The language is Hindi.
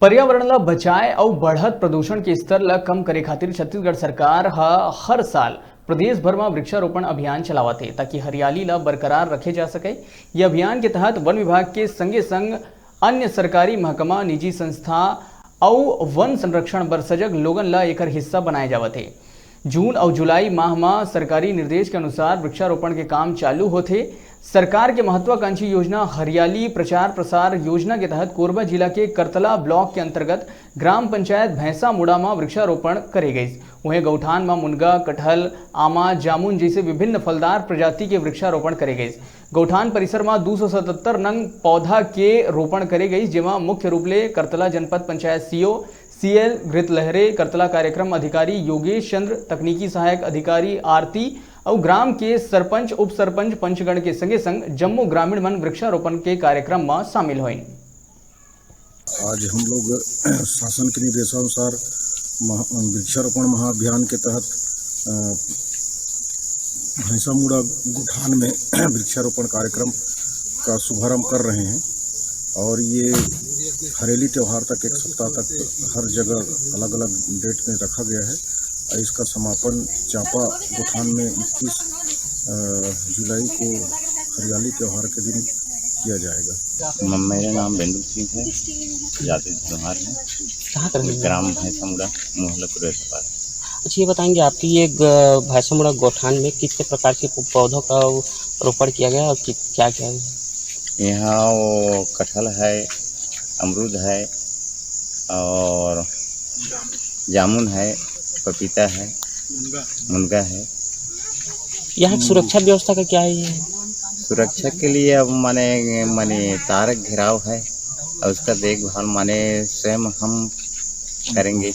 पर्यावरण ला बचाए और बढ़त प्रदूषण के स्तर ला कम करे खातिर छत्तीसगढ़ सरकार हर साल प्रदेश भर में वृक्षारोपण अभियान चलावत है ताकि हरियाली ला बरकरार रखे जा सके। ये अभियान के तहत वन विभाग के संगे संग अन्य सरकारी महकमा, निजी संस्था और वन संरक्षण बर सजग लोगन ला एकर हिस्सा बनाए जावत है। जून और जुलाई माह में सरकारी निर्देश के अनुसार वृक्षारोपण के काम चालू होते। सरकार के महत्वाकांक्षी योजना हरियाली प्रचार प्रसार योजना के तहत कोरबा जिला के करतला ब्लॉक के अंतर्गत ग्राम पंचायत भैंसा मुड़ा में वृक्षारोपण करे गई। वहीं गौठान में मुनगा, कटहल, आमा, जामुन जैसे विभिन्न फलदार प्रजाति के वृक्षारोपण करे गई। गौठान परिसर में 277 नंग पौधा के रोपण करे गई, जेमा मुख्य रूप से करतला जनपद पंचायत सीओ CL घृतलहरे, करतला कार्यक्रम अधिकारी योगेश चंद्र, तकनीकी सहायक अधिकारी आरती और ग्राम के सरपंच, उप सरपंच, पंचगण के संगे संग जम्मू ग्रामीण वन वृक्षारोपण के कार्यक्रम में शामिल हुए। आज हम लोग शासन के निर्देशानुसार वृक्षारोपण महाअभियान के तहत भैंसा मुड़ा गौठान में वृक्षारोपण कार्यक्रम का शुभारंभ कर रहे हैं और ये हरेली त्यौहार तक एक सप्ताह तक हर जगह अलग अलग डेट में रखा गया है। इसका समापन चापा गौठान में 21 जुलाई को हरियाली त्यौहार के दिन किया जाएगा। मेरा नाम बेंदु सिंह है, जाति धनोहार है, कहाँ कर ग्राम भैंसा मुड़ा मोहल्ला कुरेसपार। अच्छा, ये बताएंगे आपकी ये भैंसा मुड़ा गौठान में कितने प्रकार के पौधों का रोपण किया गया और क्या क्या है? यहाँ वो कटहल है, अमरूद है और जामुन है, पपीता है, मुनगा है। यहाँ की सुरक्षा व्यवस्था का क्या है? ये सुरक्षा के लिए अब माने तार घेराव है और उसका देखभाल माने स्वयं हम करेंगे।